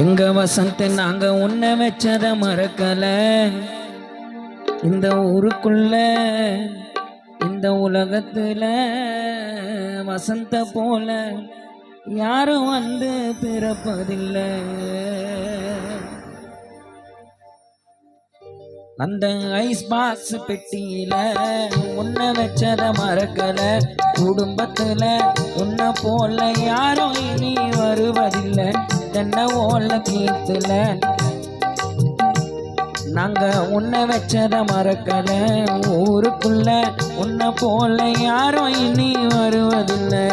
எங்க வசந்த் நாங்க உன்னை வச்சத மறக்கல. இந்த ஊருக்குள்ள இந்த உலகத்துல வசந்த போல யாரும் வந்து பிறப்பதில்லை. அந்த ஐஸ் பாக்ஸ் பெட்டியில உன்னை வச்சத மறக்கல. குடும்பத்துல உன்னை போல யாரும் இனி வருவதில்லை. தென்னை ஓல கீத்துல நாங்க உன்னை வச்சத மறக்கல. ஊருக்குள்ள உன்னை போல யாரும் இனி வருவதில்லை.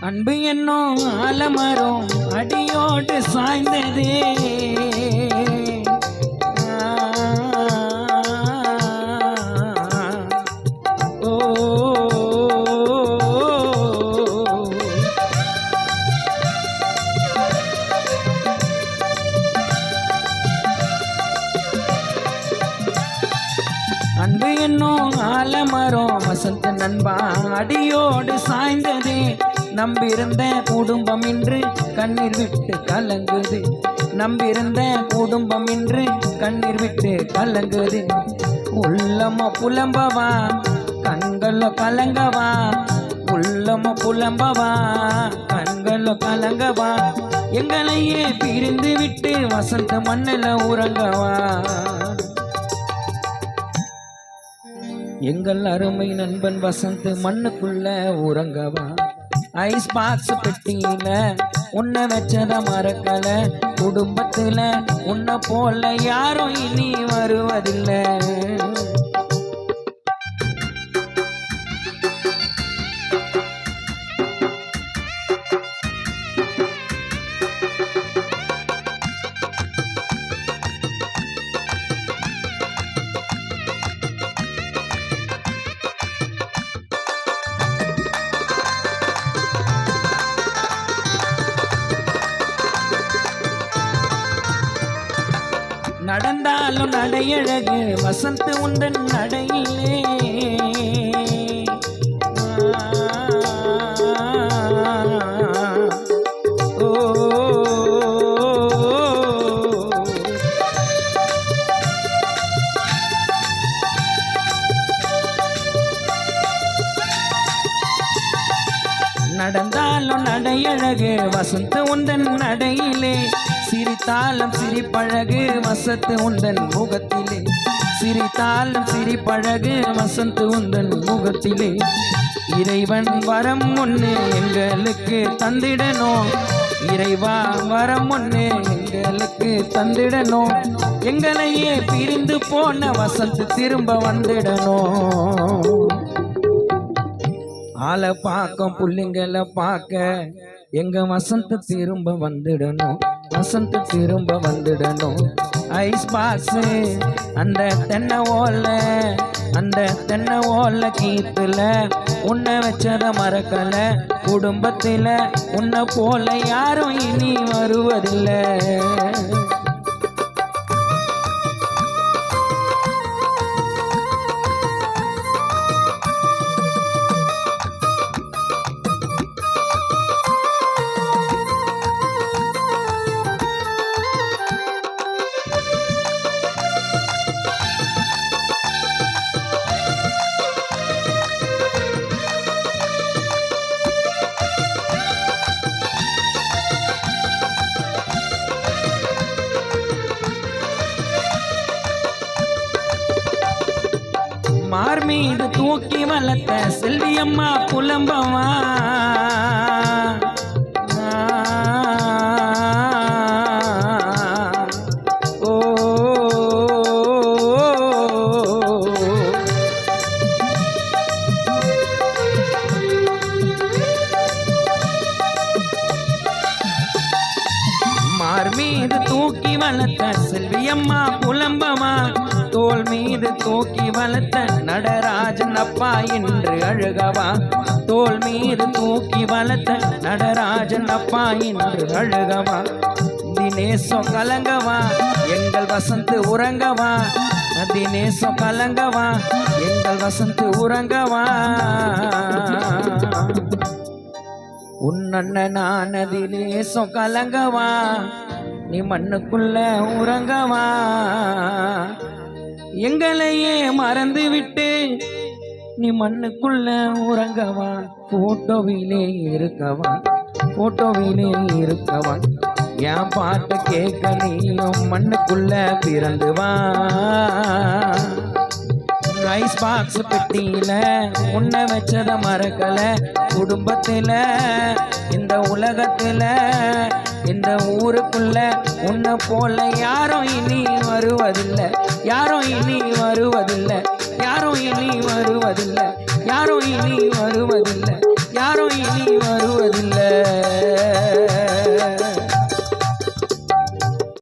அன்பு என்னும் ஆலமரம் அடியோடு சாய்ந்ததே. அன்பு என்னும் ஆலமரம் வசந்த நண்பா அடியோடு சாய்ந்ததே. நம்பியிருந்த குடும்பம் இன்று கண்ணீர் விட்டு கலங்குது. நம்பியிருந்த குடும்பம் இன்று கண்ணீர் விட்டு கலங்குது. உள்ளம புலம்பவா கண்கள கலங்கவா. உள்ளம புலம்பவா கண்கள கலங்கவா. எங்களையே பிரிந்து விட்டு வசந்த மண்ணில் உறங்கவா. எங்கள் அருமை நண்பன் வசந்த் மண்ணுக்குள்ள உறங்கவா. ஐஸ் பாக்ஸ் பெட்டியில உன்னை வச்சத மறக்கல. குடும்பத்துல உன்னை போல யாரும் இனி வருவதில்லை. நடந்தாலும் நடையழகு வசந்த் உந்தன் நடையிலே. நடந்தாலும் நடையழகு வசந்த் உந்தன் நடையிலே. சிரித்தாலும் சிரிப்பழகு வசந்த் உந்தன் முகத்திலே. சிரித்தாலும் சிரிப்பழகு வசந்த் உந்தன் முகத்திலே. இறைவன் வரம் ஒன்று எங்களுக்கு தந்திடணும். இறைவா வரம் ஒன்று எங்களுக்கு தந்திடணும். எங்களையே பிரிந்து போன வசந்த் திரும்ப வந்துடணும். ஆளை பார்க்கும் புள்ளிங்களை பார்க்க எங்க வசந்த் திரும்ப வந்துடணும். வசந்த் திரும்ப வந்துடணும். ஐஸ் பாக்ஸ் அந்த தென்னை ஓல அந்த தென்னை ஓல கீத்துல உன்னை வச்சத மறக்கல. குடும்பத்துல உன்னை போல யாரும் இனி வருவதில்லை. மார் மீது தூக்கி வளர்த்த செல்வியம்மா புலம்பவா. மார் மீது தூக்கி வளர்த்த செல்வியம்மா புலம்பமா தோள் மீது தூக்கி வளர்த்த நடராஜன் அப்பா என்று அழுகவா தோள் மீது தூக்கி வளர்த்த நடராஜன் அப்பா என்று அழுகவா தினேசம் கலங்கவா எங்கள் வசந்து உறங்கவா தினேசம் கலங்கவா எங்கள் வசந்து உறங்கவா உன்னண்ணனானதிலேசம் கலங்கவா நீ மண்ணுக்குள்ள உறங்கவா எங்களையே மறந்து விட்டு நீ மண்ணுக்குள்ள உறங்கவா போட்டோவிலே இருக்கவா போட்டோவிலே இருக்கவா என் பாட்டு கேட்க நீயும் மண்ணுக்குள்ள பிறந்து வா ஐஸ் பாக்ஸ் பெட்டியில உன்னை வச்சத மறக்கல குடும்பத்துல இந்த உலகத்துல இந்த ஊருக்குள்ள உன்னை போல யாரும் இனி வருவதில்லை யாரும் இனி வருவதில்லை யாரும் இனி வருவதில்லை யாரும் இனி வருவதில்லை யாரும் இனி வருவதில்லை